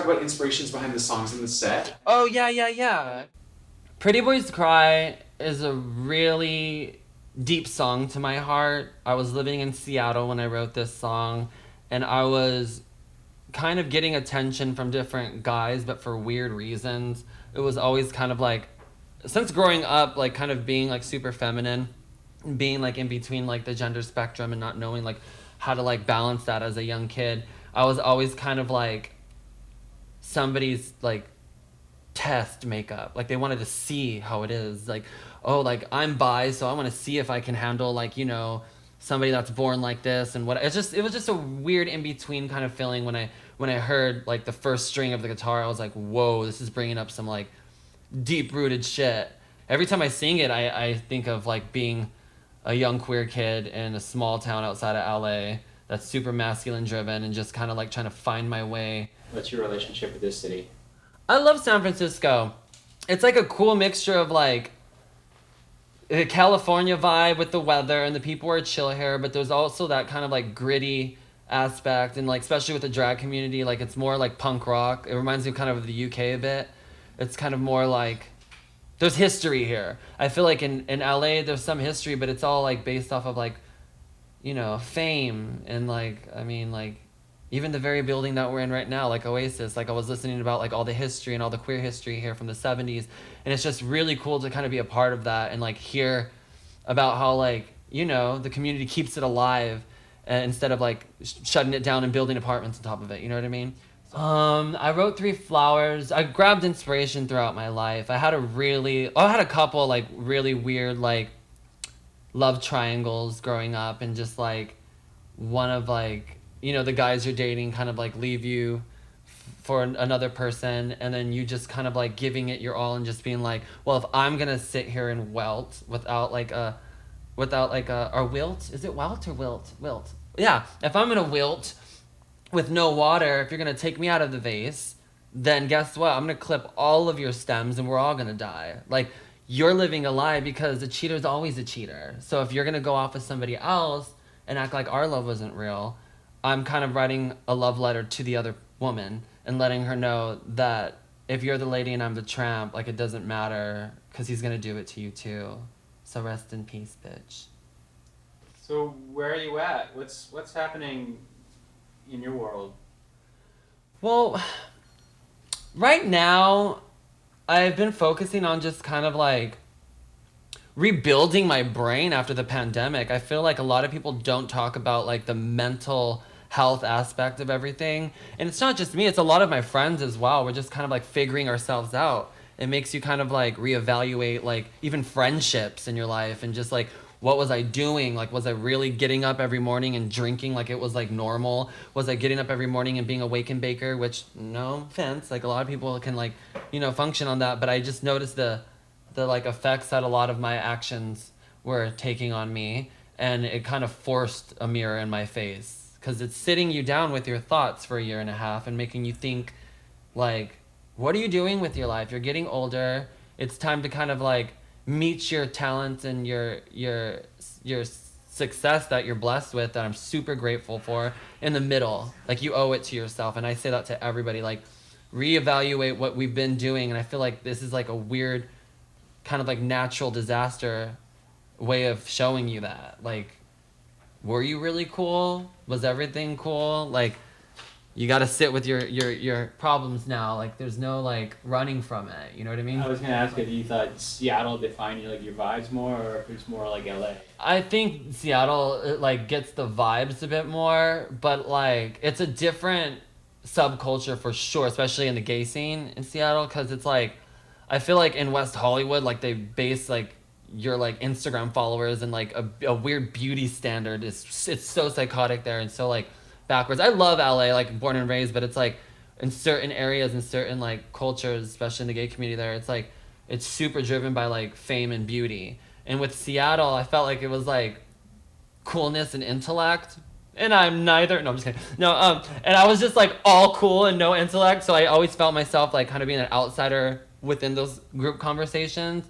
talk about inspirations behind the songs in the set? Oh, yeah. Pretty Boys Cry is a really deep song to my heart. I was living in Seattle when I wrote this song, and I was kind of getting attention from different guys, but for weird reasons. It was always kind of like, since growing up, like kind of being like super feminine, being like in between like the gender spectrum and not knowing like how to like balance that as a young kid, I was always kind of like somebody's like test makeup. Like they wanted to see how it is. Like, oh, like I'm bi, so I want to see if I can handle like, somebody that's born like this and what it was just a weird in between kind of feeling when I heard like the first string of the guitar. I was like, whoa, this is bringing up some like deep rooted shit. Every time I sing it, I think of like being a young queer kid in a small town outside of LA that's super masculine driven and just kind of like trying to find my way. What's your relationship with this city? I love San Francisco. It's like a cool mixture of like a California vibe with the weather and the people are chill here, but there's also that kind of like gritty aspect and like especially with the drag community, like it's more like punk rock. It reminds me kind of the UK a bit. It's kind of more like there's history here. I feel like in LA there's some history, but it's all like based off of like, fame and like I mean like even the very building that we're in right now, like Oasis, like I was listening about like all the history and all the queer history here from the 70s. And it's just really cool to kind of be a part of that and like hear about how like, the community keeps it alive instead of like shutting it down and building apartments on top of it. You know what I mean? I wrote Three Flowers. I grabbed inspiration throughout my life. I had a couple like really weird like love triangles growing up and just like one of like the guys you're dating kind of like leave you for another person and then you just kind of like giving it your all and just being like, well, if I'm gonna sit here and welt or wilt, is it wilt or wilt, yeah, if I'm gonna wilt with no water, if you're gonna take me out of the vase, then guess what, I'm gonna clip all of your stems and we're all gonna die. Like, you're living a lie because a cheater's always a cheater. So if you're gonna go off with somebody else and act like our love wasn't real, I'm kind of writing a love letter to the other woman and letting her know that if you're the lady and I'm the tramp, like it doesn't matter because he's gonna do it to you too. So rest in peace, bitch. So where are you at? What's happening in your world? Well, right now, I've been focusing on just kind of like rebuilding my brain after the pandemic. I feel like a lot of people don't talk about like the mental health aspect of everything. And it's not just me, it's a lot of my friends as well. We're just kind of like figuring ourselves out. It makes you kind of like reevaluate like even friendships in your life and just like what was I doing? Like, was I really getting up every morning and drinking like it was like normal? Was I getting up every morning and being a wake and baker? Which, no offense, like a lot of people can like, function on that. But I just noticed the like effects that a lot of my actions were taking on me. And it kind of forced a mirror in my face. Because it's sitting you down with your thoughts for a year and a half and making you think, like, what are you doing with your life? You're getting older. It's time to kind of like meet your talents and your success that you're blessed with that I'm super grateful for in the middle. Like you owe it to yourself. And I say that to everybody, like reevaluate what we've been doing. And I feel like this is like a weird kind of like natural disaster way of showing you that. Like, were you really cool? Was everything cool? Like, you got to sit with your problems now. Like, there's no like running from it. You know what I mean? I was gonna ask if you thought Seattle defined like your vibes more, or if it's more like LA. I think Seattle like gets the vibes a bit more, but like it's a different subculture for sure, especially in the gay scene in Seattle, because it's like I feel like in West Hollywood, like they base like your like Instagram followers and like a weird beauty standard. It's so psychotic there and so like backwards. I love LA, like born and raised, but it's like in certain areas and certain like cultures, especially in the gay community there, it's like it's super driven by like fame and beauty. And with Seattle, I felt like it was like coolness and intellect. And I'm neither. No, I'm just kidding. No, and I was just like all cool and no intellect, so I always felt myself like kind of being an outsider within those group conversations.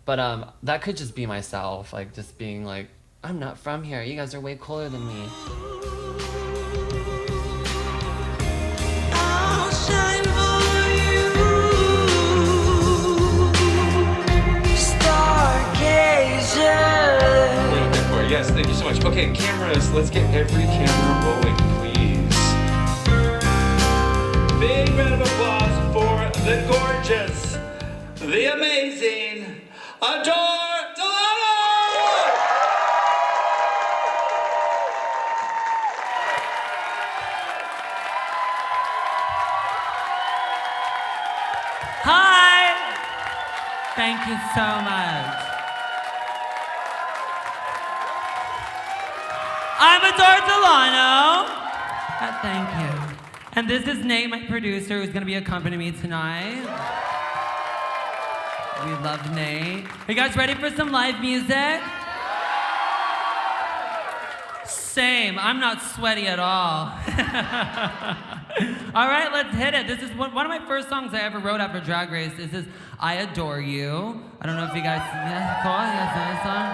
But that could just be myself, like just being like, I'm not from here. You guys are way cooler than me. I'll shine. much. Okay, cameras, let's get every camera rolling, please. Big round of applause for the gorgeous, the amazing, Adore Delano! Hi! Thank you so much. I'm Adore Delano. Thank you. And this is Nate, my producer, who's gonna be accompanying me tonight. We love Nate. Are you guys ready for some live music? Same, I'm not sweaty at all. All right, let's hit it. This is one of my first songs I ever wrote after Drag Race. This is I Adore You. I don't know if you guys, yeah, cool, you guys know this song?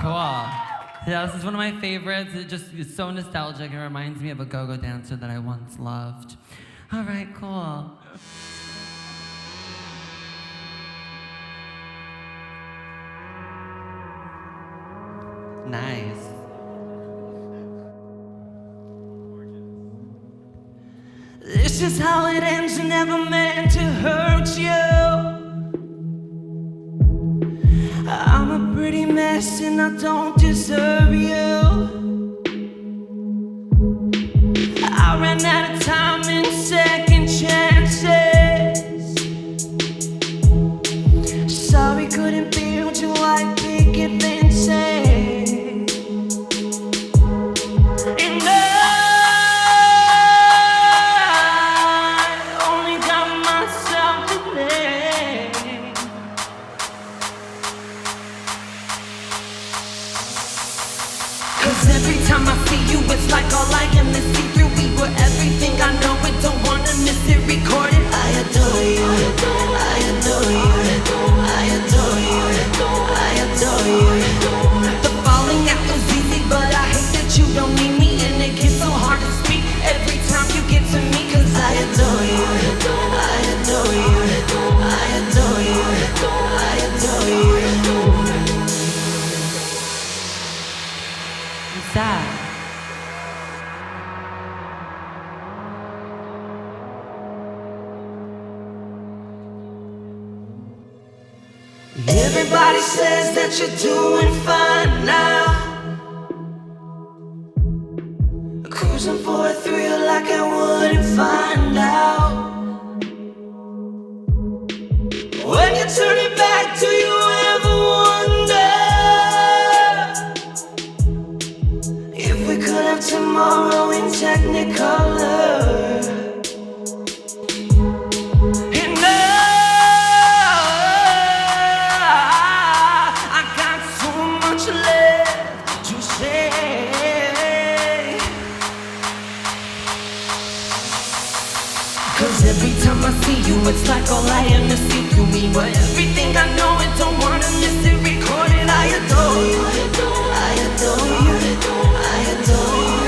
Cool. Yeah, this is one of my favorites. It's so nostalgic. It reminds me of a go-go dancer that I once loved. All right, cool. Nice. This is how it ends, and never meant to hurt you. I'm a pretty mess and I don't deserve you. I ran out of time and second chances. Sorry, couldn't build you like picket fences. And I only got myself to blame. Cause every time I see you, it's like all I am is see through. We were everything, I know it, don't wanna miss it, record it. I adore you, I adore you, I adore you, I adore you. The falling out was easy, but I hate that you don't need me. And it gets so hard to speak every time you get to me. Cause I adore you, I adore you, I adore you, I adore you. What's that? Everybody says that you're doing fine now. Cruising for a thrill like I wouldn't find out. When you turn it back, do you ever wonder if we could have tomorrow in Technicolor? Cause every time I see you, it's like all I am is see through me. But everything I know, it don't wanna miss it, record it. I adore you, I adore you, I adore you,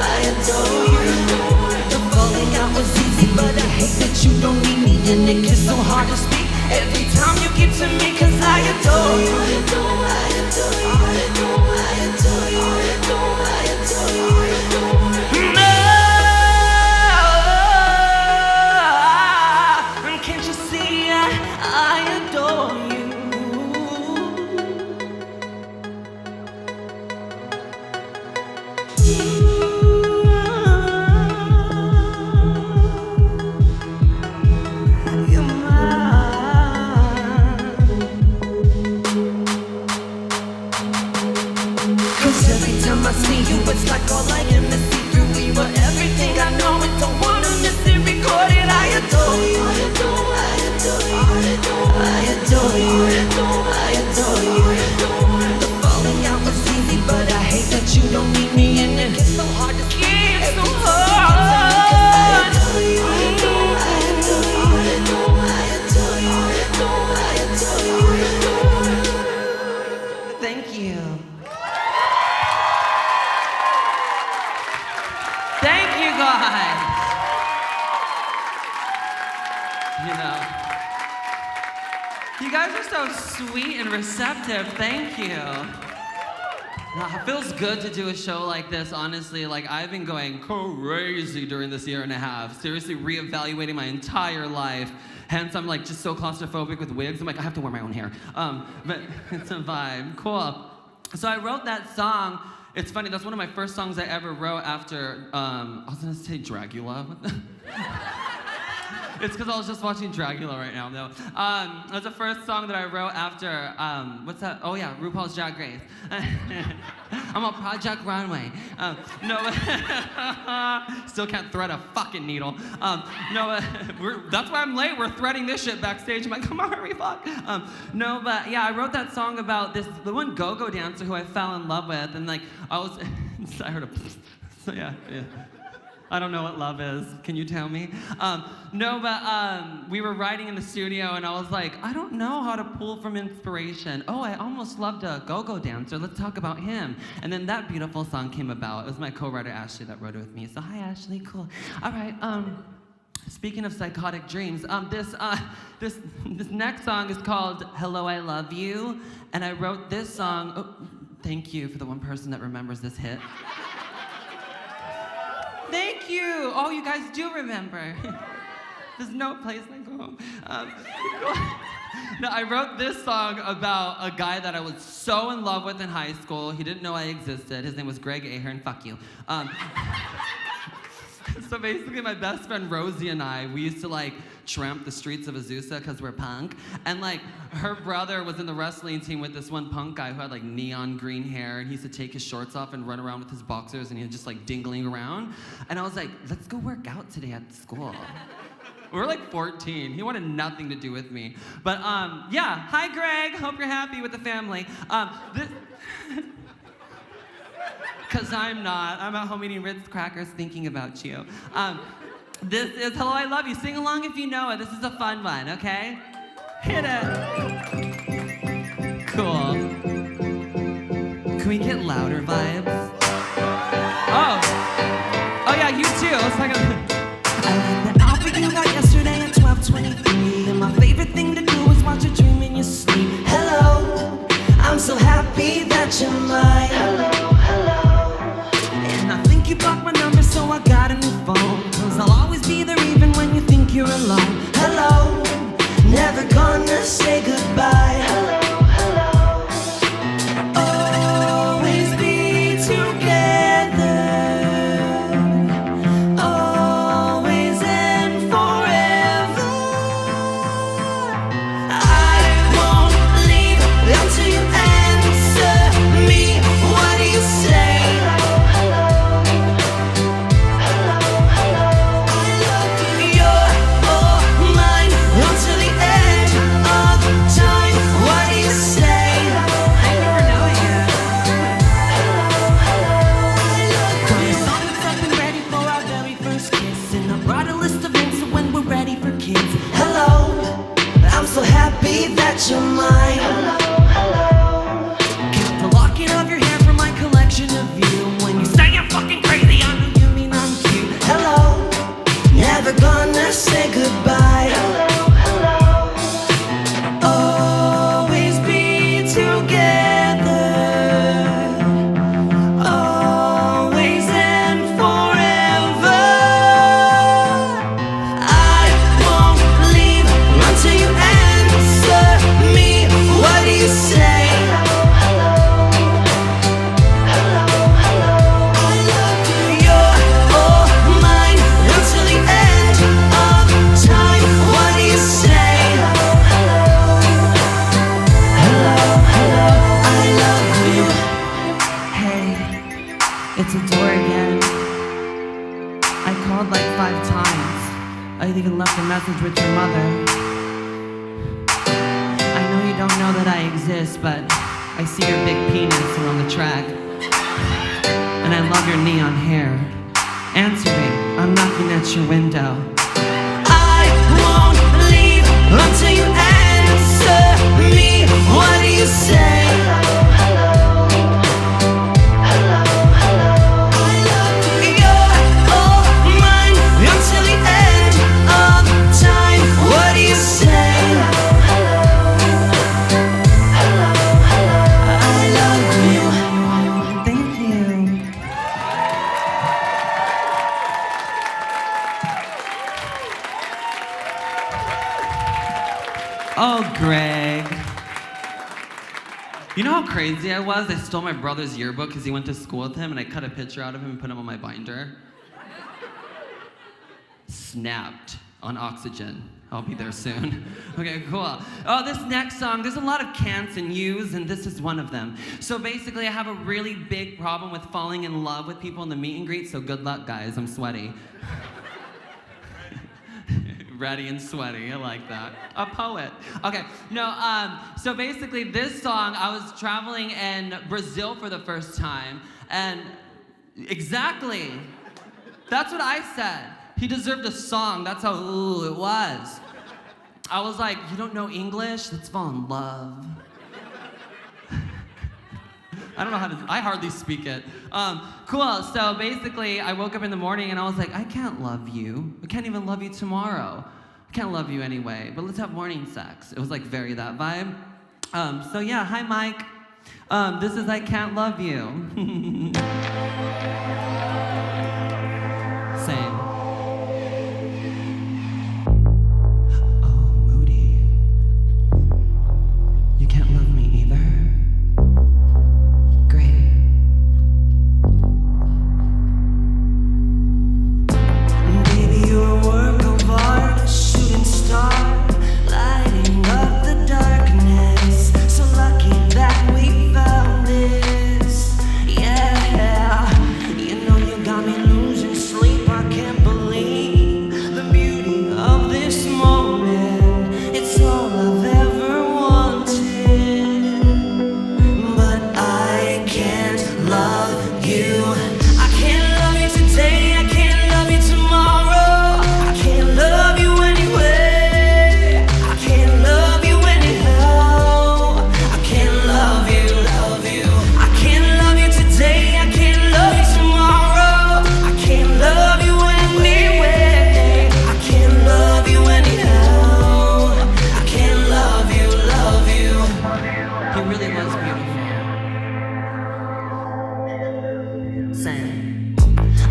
I adore you. The falling out was easy, but I hate that you don't need me. And it gets so hard to speak every time you get to me. Cause I adore you, I adore you, I adore you, I adore you. Can't you see I adore you? You're mine. Cause every time I see you, it's like all I am is see through. We were everything, I know it, don't wanna miss it, record it. I adore you, I adore you, I adore you, I adore you. The falling out was easy, but I hate that you don't need me. And it gets so hard to get so hard. I adore you, I adore you, I adore you, I adore you. Thank you. Thank you, guys. You know, you guys are so sweet and receptive. Thank you. It feels good to do a show like this, honestly. Like, I've been going crazy during this year and a half. Seriously reevaluating my entire life. Hence, I'm like just so claustrophobic with wigs. I'm like, I have to wear my own hair. But it's a vibe. Cool. So I wrote that song. It's funny, that's one of my first songs I ever wrote after, I was gonna say Dragula. It's because I was just watching Dragula right now, though. It was the first song that I wrote after, what's that? Oh yeah, RuPaul's Drag Race. I'm on Project Runway. Still can't thread a fucking needle. That's why I'm late. We're threading this shit backstage. I'm like, come on, hurry, fuck. But yeah, I wrote that song about the one go-go dancer who I fell in love with, and like, I heard a, so yeah. I don't know what love is. Can you tell me? We were writing in the studio, and I was like, I don't know how to pull from inspiration. Oh, I almost loved a go-go dancer. Let's talk about him. And then that beautiful song came about. It was my co-writer, Ashley, that wrote it with me. So hi, Ashley. Cool. All right. Speaking of psychotic dreams, this next song is called Hello, I Love You. And I wrote this song. Oh, thank you for the one person that remembers this hit. Thank you. Oh, you guys do remember. There's no place like home. No, I wrote this song about a guy that I was so in love with in high school. He didn't know I existed. His name was Greg Ahern. Fuck you. So basically, my best friend Rosie and I, we used to like tramp the streets of Azusa because we're punk. And like, her brother was in the wrestling team with this one punk guy who had like neon green hair, and he used to take his shorts off and run around with his boxers, and he was just like dingling around. And I was like, let's go work out today at school. We were like 14. He wanted nothing to do with me. But yeah, hi Greg, hope you're happy with the family. Cause I'm not. I'm at home eating Ritz crackers thinking about you. This is Hello, I Love You. Sing along if you know it. This is a fun one, okay? Hit it. Cool. Can we get louder vibes? Oh yeah, you too. Let's talk about I like the outfit you got yesterday at 12:23. And my favorite thing to do is watch a dream in your sleep. Hello, I'm so happy that you're mine. Hello. And I think you blocked my number, so I got a new phone. Cause I'll always be there even when you think you're alone. Hello, never gonna say goodbye. Hello. Always be together. Always and forever. I won't leave until you answer me. What do you say? That you're mine. Hello. Keep the locket of your hair from my collection of you. When you say you're fucking crazy, I know you mean I'm cute. Hello, never gonna say goodbye. Hello. Always be together. Always and forever. I won't leave until you answer me. What do you say? I love you. You're all mine until the end of time. What do you say? I love you. Hey, it's Adore again. I called like 5 times. I even left a message with your mother. I know you don't know that I exist, but I see your big penis along the track. And I love your neon hair. Answer me, I'm knocking at your window. I won't leave until you answer me. What do you say? I love you. You're all mine until the end of time. What do you say? I love you. Oh, Greg. You know how crazy I was? I stole my brother's yearbook because he went to school with him, and I cut a picture out of him and put him on my binder. Snapped on Oxygen. I'll be there soon. Okay, cool. Oh, this next song, there's a lot of cants and yous, and this is one of them. So basically, I have a really big problem with falling in love with people in the meet and greet, so good luck, guys. I'm sweaty. Ready and sweaty, I like that. A poet. Okay, no, so basically this song, I was traveling in Brazil for the first time, and exactly, that's what I said. He deserved a song, that's how it was. I was like, you don't know English? Let's fall in love. I don't know how to, I hardly speak it. Cool, so basically I woke up in the morning and I was like, I can't love you. I can't even love you tomorrow. I can't love you anyway, but let's have morning sex. It was like very that vibe. So yeah, hi Mike. This is I Can't Love You. Same. Oh, Moody. You can't love me either? Great. Baby, you're a work of art, a shooting star, lighting up the darkness. So lucky that we found this. Yeah, you know you got me losing sleep. I can't believe the beauty of this moment. It's all I've ever wanted, but I can't love you. I can't love you today, I can't love you tomorrow. I can't love you anyway. I can't love you anyhow. I can't love you, love you. I can't love you today, I can't love you tomorrow. I can't love you anyway. I can't love you anyhow. I can't love you, love you. He really was beautiful. Same.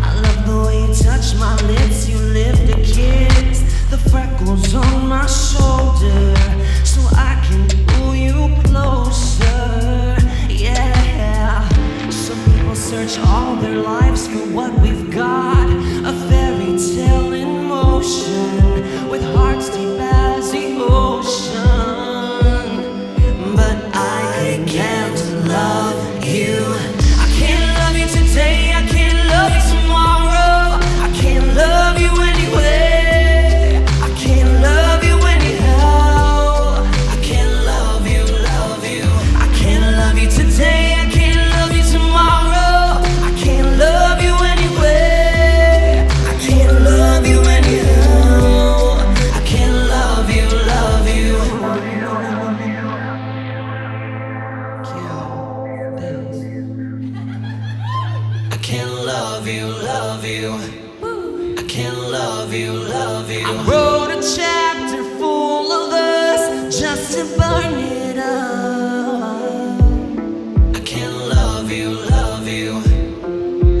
I love the way you touch my lips, you lift a kiss, the freckles on my shoulder, so I can pull you closer. Yeah, some people search all their lives for what we've got, a fairy tale in motion, with hearts deep as the ocean. But I can't love you. I can't love you today, I can't love you tomorrow. I can't love you anyway. I can't love you anyhow. I can't love you, love you. I can't love you today, I can't love you tomorrow. I can't love you anyway. I can't love you anyhow. I can't love you, love you. I can't love you, love you. I can't love you, love you. I wrote a chapter full of us just to burn it up. I can't love you, love you.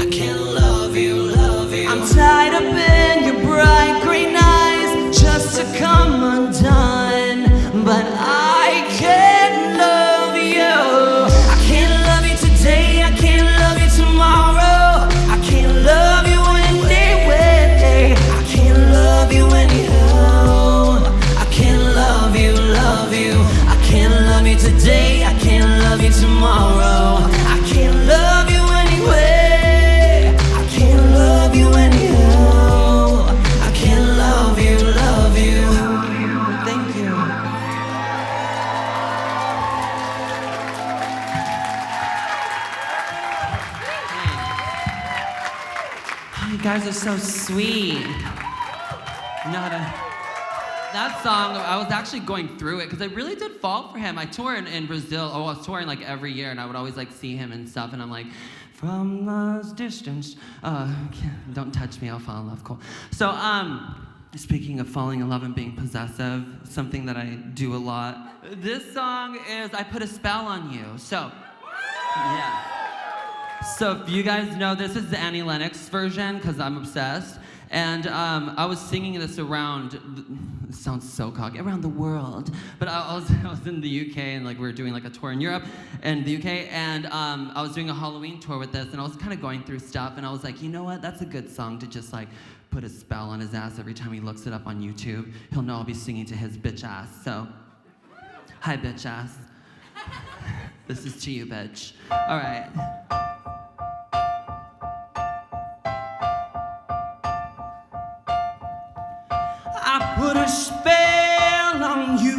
I can't love you, love you. I'm tied up in your bright green eyes just to come undone, but I can't love you. I can't love you today, I can't love you tomorrow. I can't love you anyway. I can't love you anyhow. I can't love you, love you. I can't love you today, I can't love you tomorrow. I can't love you anyway. I can't love you anyhow. I can't love you, love you. Thank you. You guys are so sweet. You know how to... That song, I was actually going through it because I really did fall for him. I tour in Brazil. Oh, I was touring like every year, and I would always like see him and stuff. And I'm like, from the distance, don't touch me, I'll fall in love. Cool. So, speaking of falling in love and being possessive, something that I do a lot. This song is I Put a Spell on You. So, yeah. So if you guys know, this is the Annie Lennox version because I'm obsessed. And I was singing this around, it sounds so cocky, around the world. But I was in the UK and like we were doing like a tour in Europe and the UK, and I was doing a Halloween tour with this, and I was kind of going through stuff, and I was like, you know what, that's a good song to just like put a spell on his ass every time he looks it up on YouTube. He'll know I'll be singing to his bitch ass. So, hi bitch ass. This is to you, bitch. All right. I put a spell on you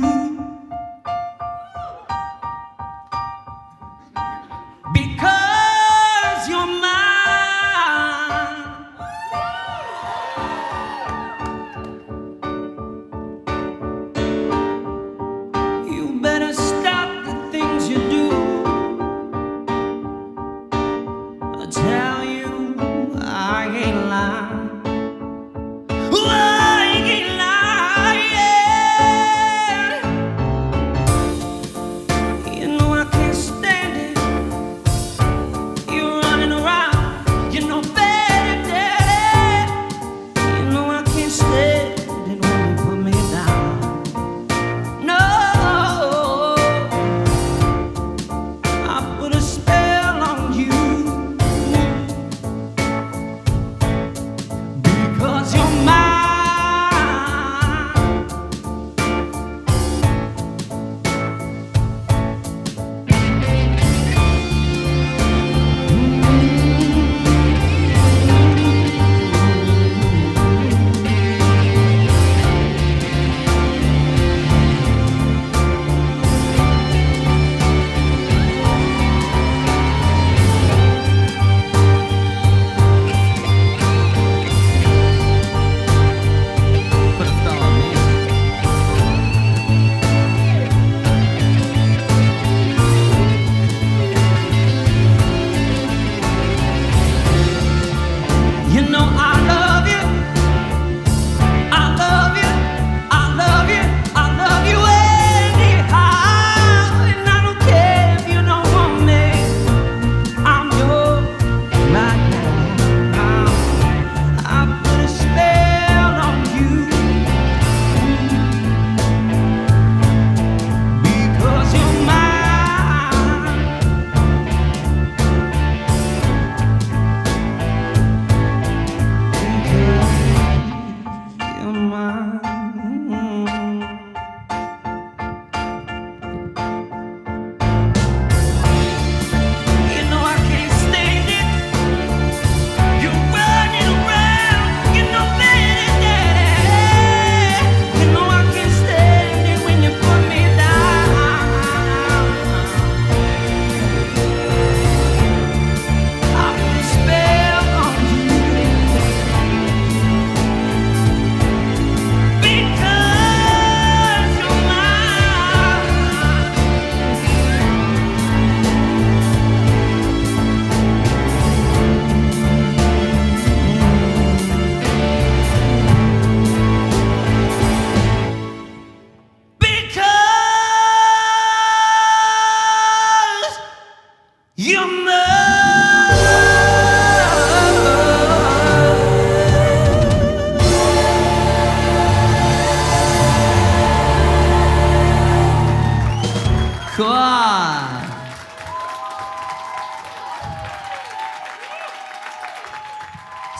because you're mine. You better stop the things you do. I tell you, I ain't lying.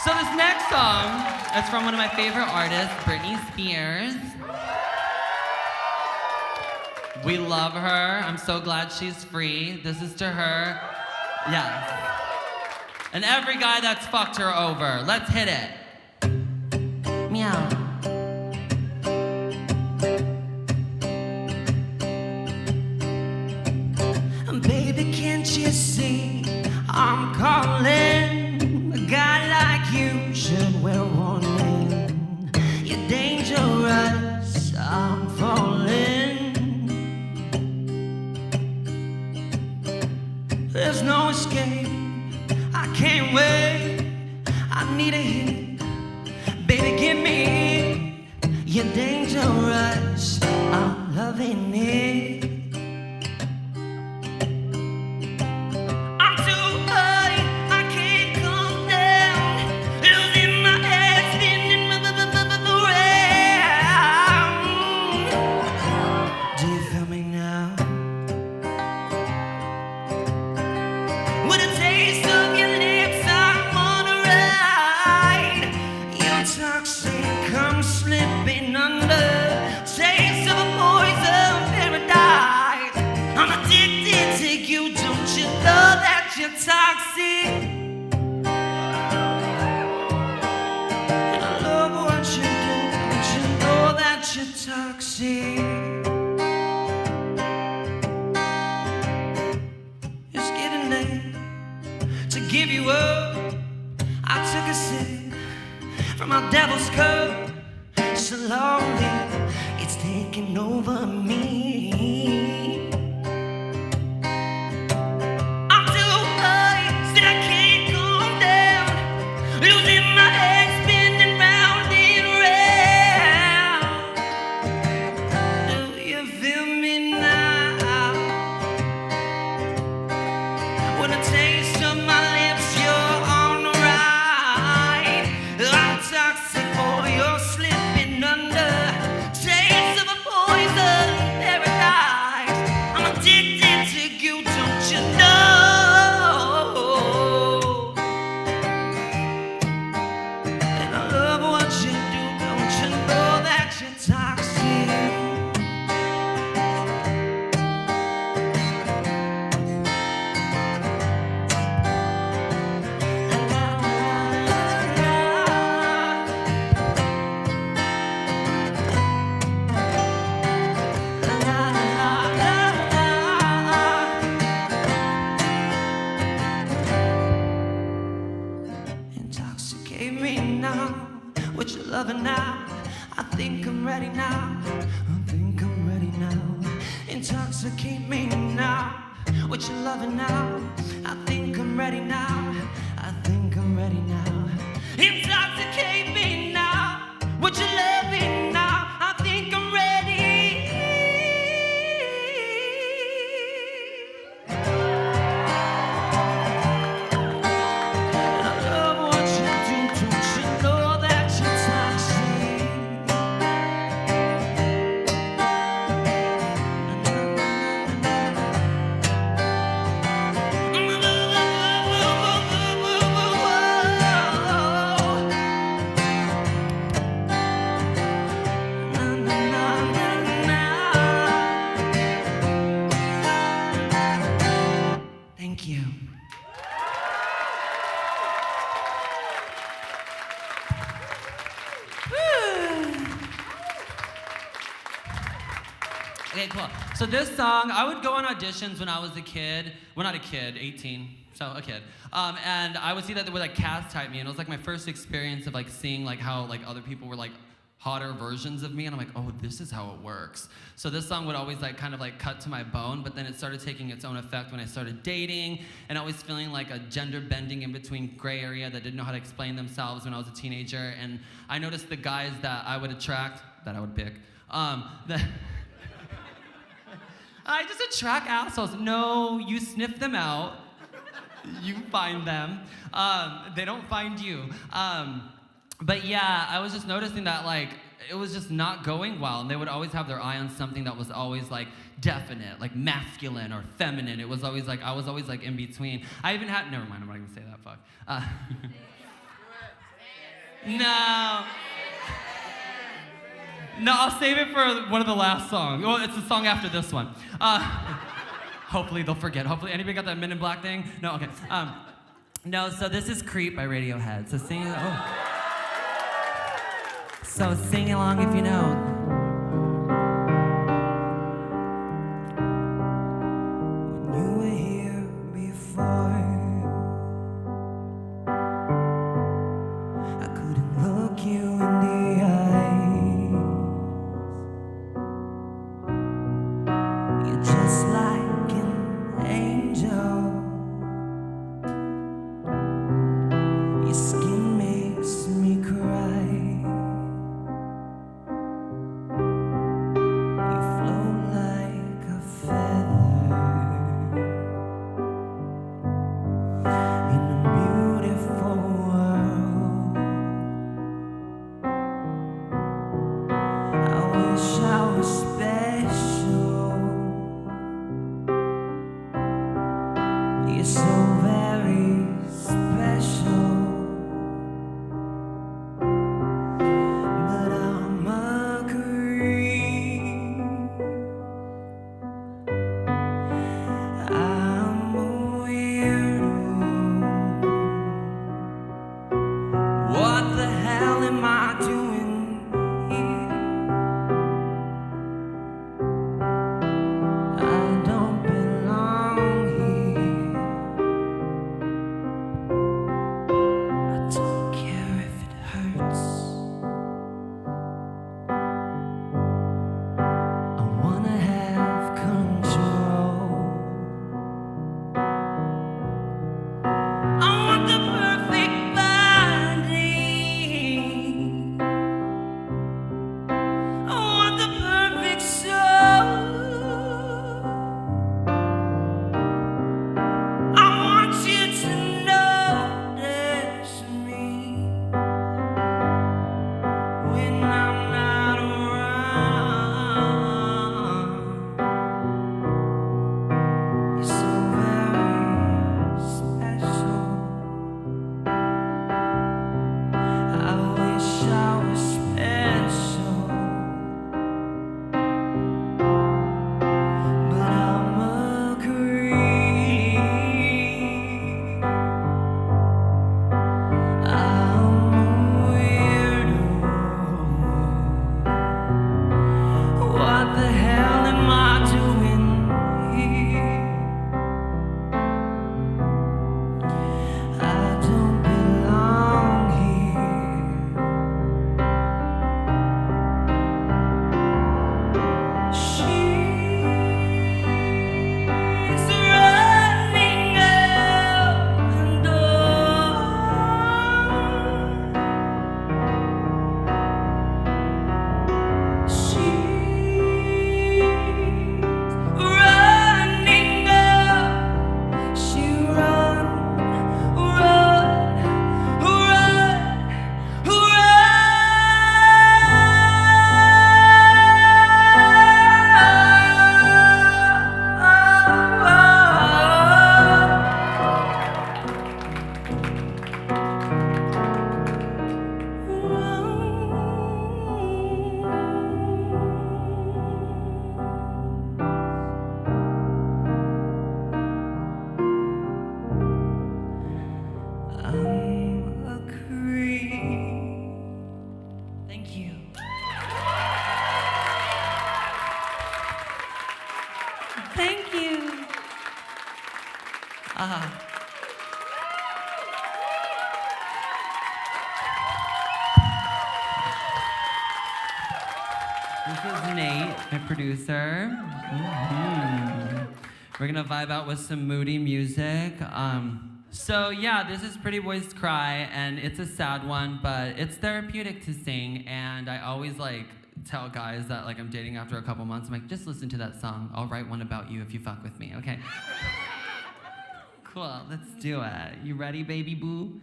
So this next song is from one of my favorite artists, Britney Spears. We love her. I'm so glad she's free. This is to her. Yes. And every guy that's fucked her over. Let's hit it. Meow. Baby, can't you see I'm calling? A guy like you should wear a warning. You're dangerous, I'm falling. There's no escape, I can't wait. I need a hit, baby, give me it. You're dangerous, I'm loving it. I'm too high, I can't come down. Losing my head, spinning see. It's getting late to give you up. I took a sip from my devil's cup. Slowly, it's taking over me. I'm too high, still I can't calm down. Losing my head, spinning round and round. Do you feel me now? When the taste of my lips, you're on the ride. I'm toxic, boy, you're slipping under. Taste of a poison paradise. I'm addicted to you, don't you know? And I love what you do, don't you know that you're toxic? Intoxicate me now with your loving now. I think I'm ready now. I think I'm ready now. Intoxicate me now with your loving now. I think I'm ready now. I think I'm ready now. Intoxicate me now with your loving now. I think I'm ready. And I love what you do, don't you know that you're toxic? Thank you. Okay, cool. So this song, I would go on auditions when I was a kid. Well, not a kid, 18, so a kid. And I would see that they would like cast type me, and it was like my first experience of like seeing like how like other people were like hotter versions of me, and I'm like, oh, this is how it works. So this song would always like kind of like cut to my bone, but then it started taking its own effect when I started dating, and always feeling like a gender bending in between gray area that didn't know how to explain themselves when I was a teenager. And I noticed the guys that I would attract, that I would pick, that I just attract assholes. No, you sniff them out. You find them. They don't find you. But yeah, I was just noticing that like it was just not going well, and they would always have their eye on something that was always like definite, like masculine or feminine. It was always like I was always like in between. I even had never mind. I'm not gonna say that. Fuck. No. No, I'll save it for one of the last songs. Well, it's the song after this one. Hopefully they'll forget. Hopefully, anybody got that Men in Black thing? No, okay. No, so this is Creep by Radiohead. So sing, So sing along if you know. When you were here before, I couldn't look you in the eyes. You're just like an angel. Your skin makes me cry. Thank you. Thank you. This is Nate, my producer. We're gonna vibe out with some moody music. So yeah, this is Pretty Boys Cry, and it's a sad one, but it's therapeutic to sing. And I always like tell guys that like I'm dating after a couple months. I'm like, just listen to that song. I'll write one about you if you fuck with me. Okay. Cool. Let's do it. You ready, baby boo?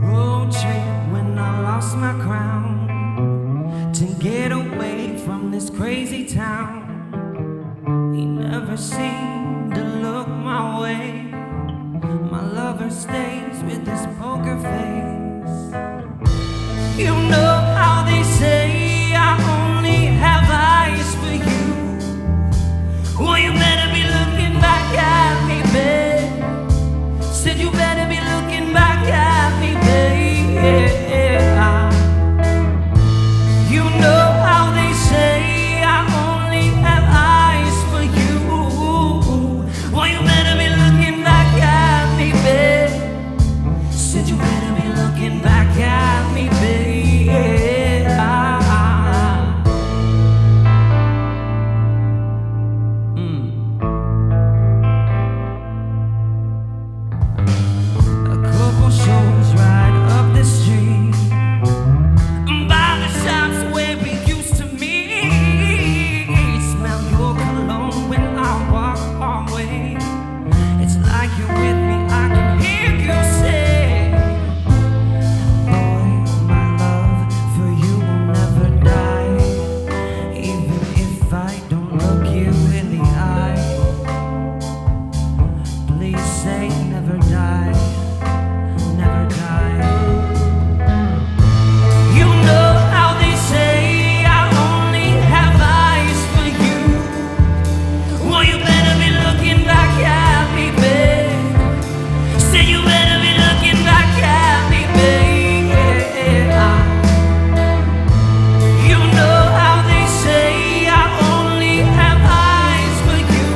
Road trip when I lost my crown to get away from this crazy town. He never seemed to look my way. My lover stays with his poker face. You know how they say I only have eyes for you. Well, you better be looking back at me, babe. Said you better be looking back at me, babe. You know how they say I only have eyes for you. Well, you better be looking back at me, babe. Said you better be looking back at me, babe. A couple shows right up the street, by the shops where we used to meet. Smell your cologne when I walk away. It's like you're with me, I can hear you say, boy, my love for you will never die. Even if I don't look you in the eye, please say never die, never die. You know how they say I only have eyes for you. Well, you better be looking back at me, babe. Say you better be looking back at me, babe. You know how they say I only have eyes for you.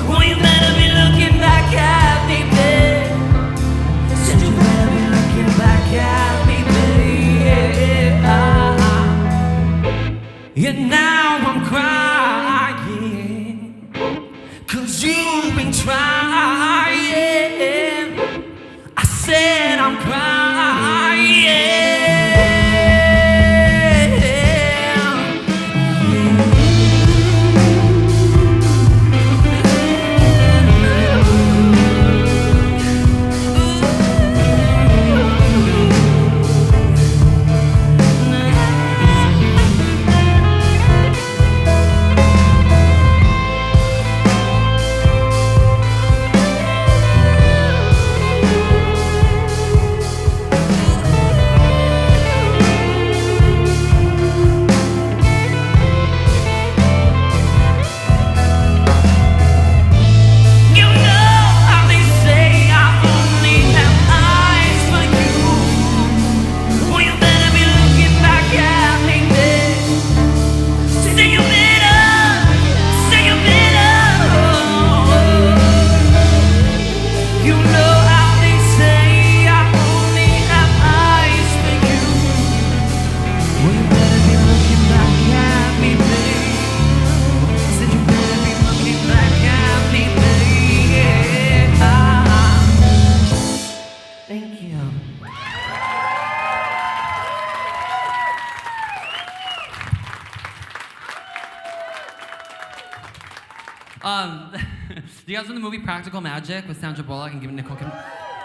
Well, you better be looking back at me, babe. Said you better be looking back at me, babe. And now I'm crying, 'cause you've been trying. I said I'm You know how they say I only have eyes for you. Well, you better be looking back at me, babe. Say you better, say you better. You know how they say I only have eyes for you. Well, you better be looking back at me, babe. Said you better be looking back at me, babe. Thank you. Do you guys know the movie Practical Magic with Sandra Bullock and Nicole Kidman?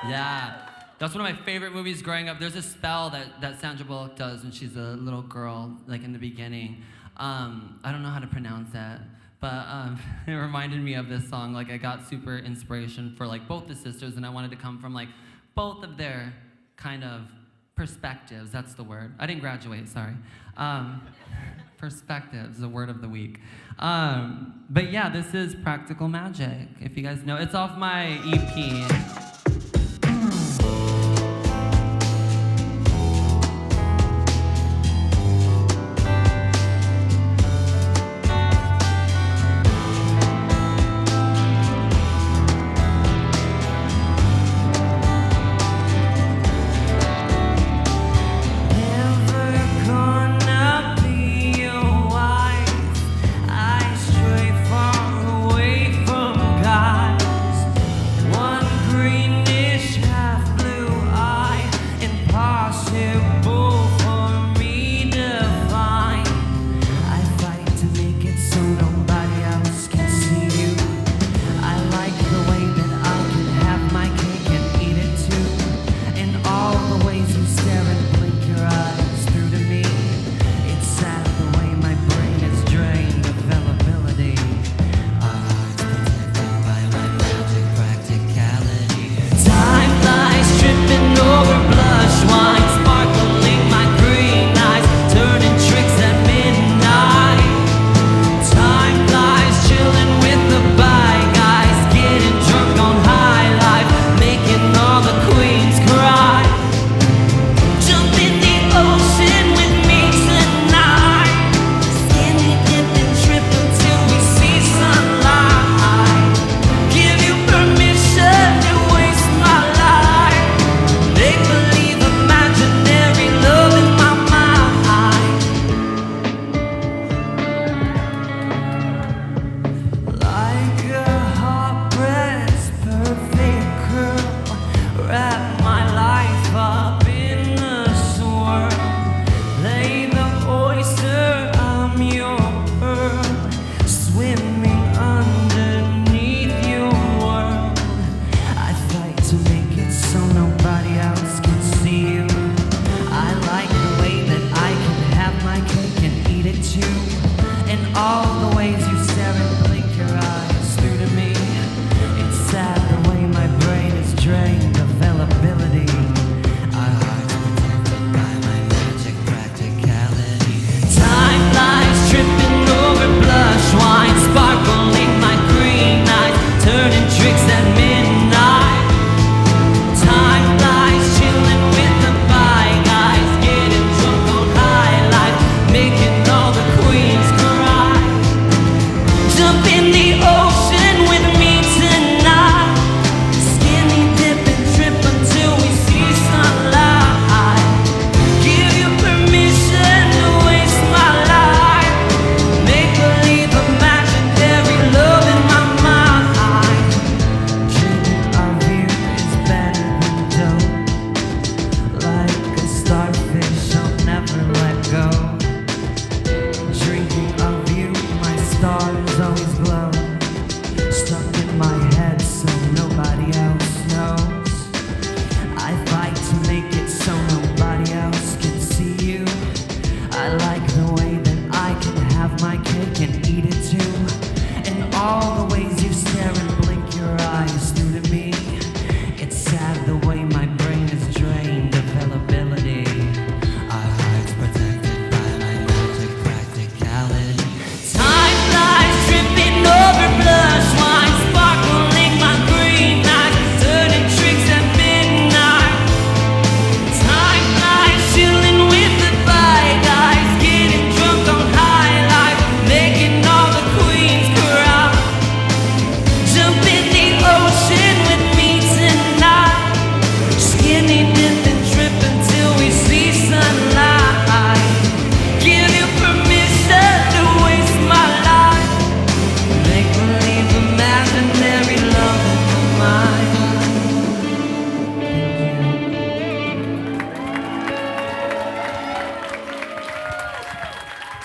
Yeah. That's one of my favorite movies growing up. There's a spell that Sandra Bullock does when she's a little girl, like in the beginning. I don't know how to pronounce that, but it reminded me of this song. Like I got super inspiration for like both the sisters, and I wanted to come from like both of their kind of perspectives, that's the word. I didn't graduate, sorry. Perspectives, the word of the week. But yeah, this is Practical Magic, if you guys know. It's off my EP.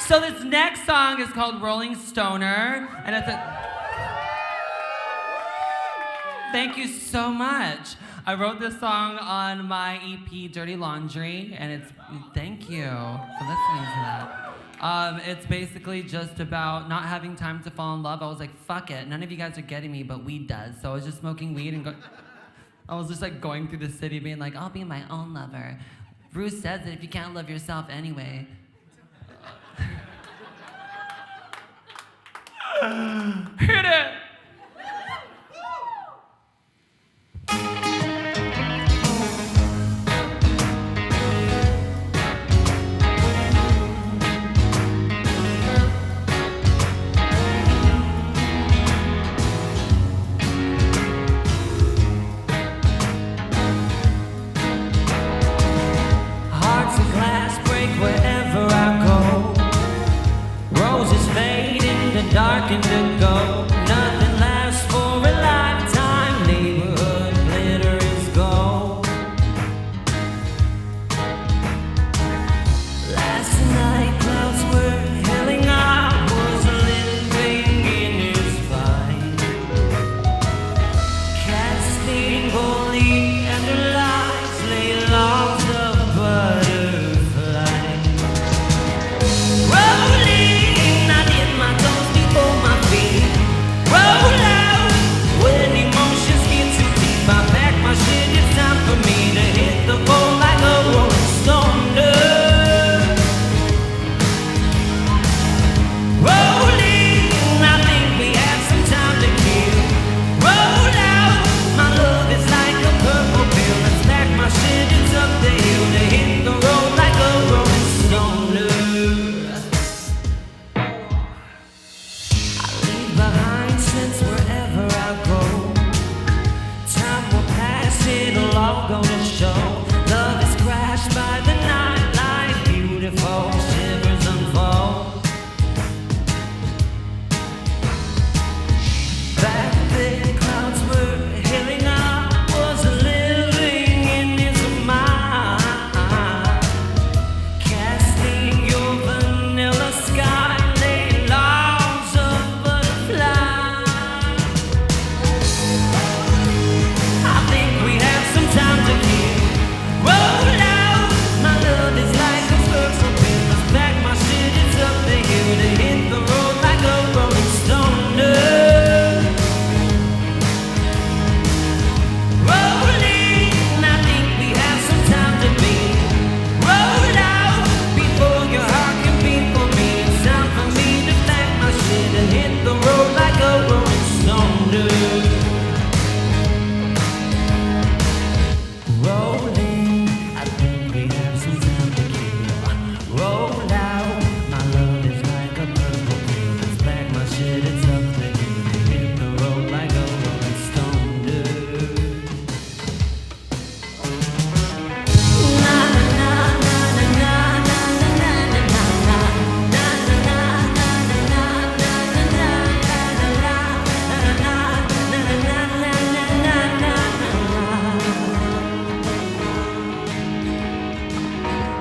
So this next song is called Rolling Stoner, and it's a... Thank you so much. I wrote this song on my EP, Dirty Laundry, and it's... Thank you for listening to that. It's basically just about not having time to fall in love. I was like, fuck it. None of you guys are getting me, but weed does. So I was just smoking weed and I was just like going through the city being like, I'll be my own lover. Bruce says it if you can't love yourself anyway. Hit it! Hearts of glass break wherever I go. Roses fade into dark indigo. Nothing lasts for a lifetime. Neighborhood glitter is gold. Last night clouds were hailing. I was living in his vine. Cats eating goldie and their lives lay logs of butterfly. Rolling, I did my toes before my feet. Roll out when emotions get too deep. I pack my shit, it's time for me to hit the floor like a rolling stone. Rolling, I think we have some time to kill. Roll out, my love is like a purple pill. Let's pack my shit, it's up the hill to hit the road like a rolling stone. I leave behind since wherever I go, time will pass, it'll all go to show. Love is crashed by the night, life beautiful, shivers unfold. Back then clouds were hailing. I was living in his mind, casting your vanilla sky, lay logs of butterfly. I think we have some time to kill. Roll out, my love is like a purple pill. Let's pack my shit, it's up the hill to hit the road like a rolling stone. Rolling, I think we have some time to be. Roll out before your heart can beat for me. It's time for me to pack my shit and hit the road like a rolling stone. Rolling, I think we have some time to kill. Roll out, my love is like a purple pill. Let's pack my shit, it's up the hill to hit the road like a rolling stone.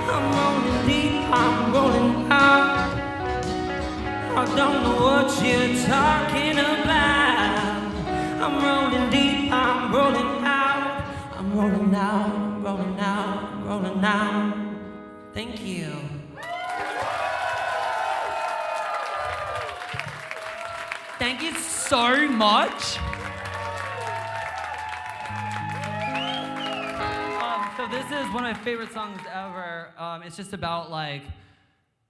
I'm rolling deep, I'm rolling out. I don't know what you're talking about. I'm rolling deep, I'm rolling out. I'm rolling out, rolling out, rolling out. Thank you. Thank you so much. So this is one of my favorite songs ever. It's just about like,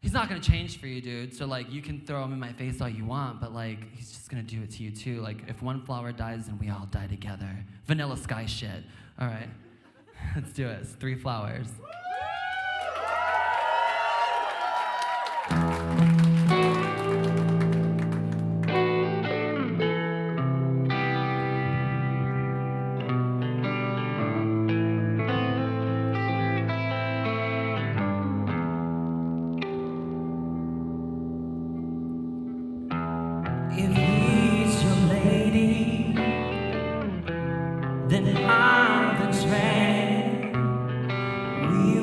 he's not gonna change for you, dude. So like, you can throw him in my face all you want, but like, he's just gonna do it to you too. Like, if one flower dies, then we all die together. Vanilla Sky shit. All right, let's do it. It's 3 flowers. If he's your lady, then I'm the train. We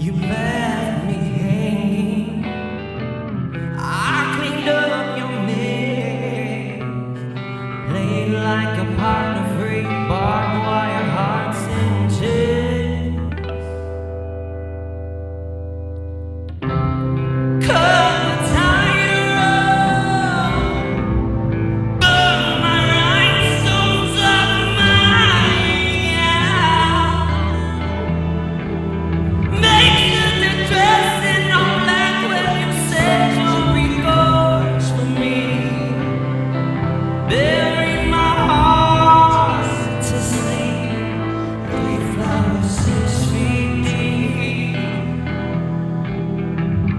You left me hanging. I cleaned up your mess, played like a partner free barbed wire hearts in chest. Cut the tire off, burn my rhinestones off my gown. Make sure they're dressed in all black when you said you'll be yours for me. Bury my heart to sleep. 3 flowers 6 feet deep.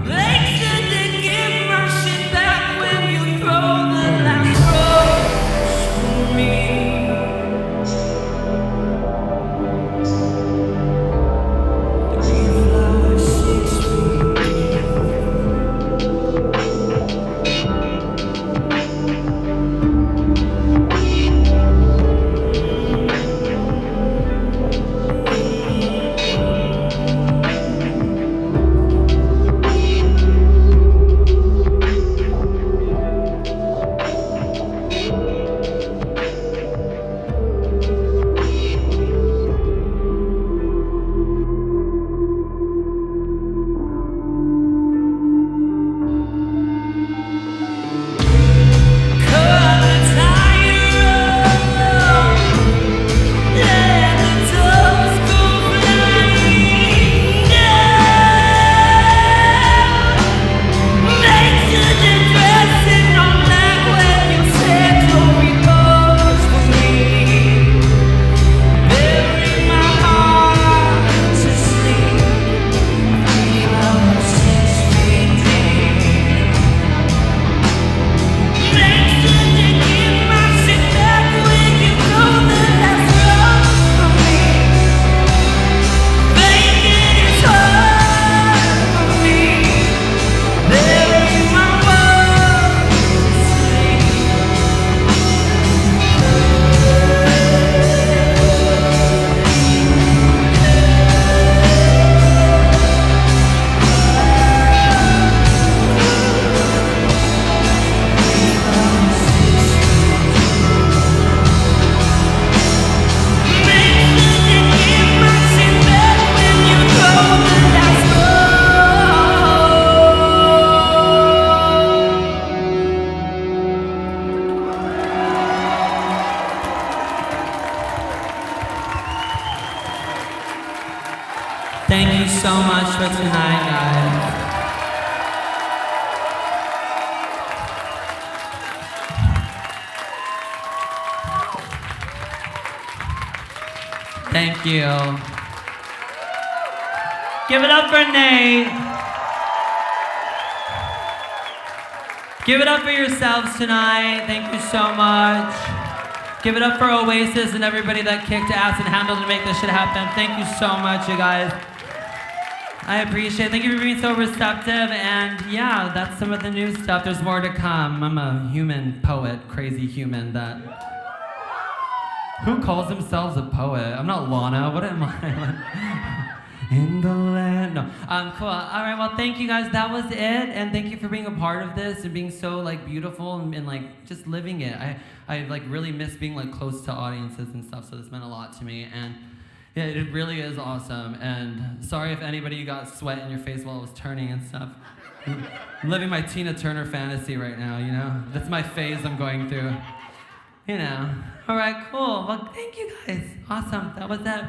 Make sure they give my shit back when you throw the last rose for me. 3 flowers 6 feet deep. Cut the tire off, let the doves go flying down. Make sure they're dressed in all black when you said you'll be yours for me. Bury my heart to sleep. 3 flowers 6 feet deep. Make sure they give my shit back when you throw the last rose for me. Make it hard for me. Bury my world to sleep. Make sure they give my shit back when you throw the last rose. Thank you so much for tonight, guys. Thank you. Give it up for Nate. Give it up for yourselves tonight. Thank you so much. Give it up for Oasis and everybody that kicked ass and handled to make this shit happen. Thank you so much, you guys. I appreciate it. Thank you for being so receptive. And yeah, that's some of the new stuff. There's more to come. I'm a human poet, crazy human that... Who calls themselves a poet? I'm not Lana. What am I? In the land. No. Cool. All right. Well, thank you guys. That was it. And thank you for being a part of this and being so like beautiful and like just living it. I like really miss being like close to audiences and stuff. So this meant a lot to me. And yeah, it really is awesome. And sorry if anybody got sweat in your face while I was turning and stuff. I'm living my Tina Turner fantasy right now. You know, that's my phase I'm going through. You know. All right. Cool. Well, thank you guys. Awesome. That was it.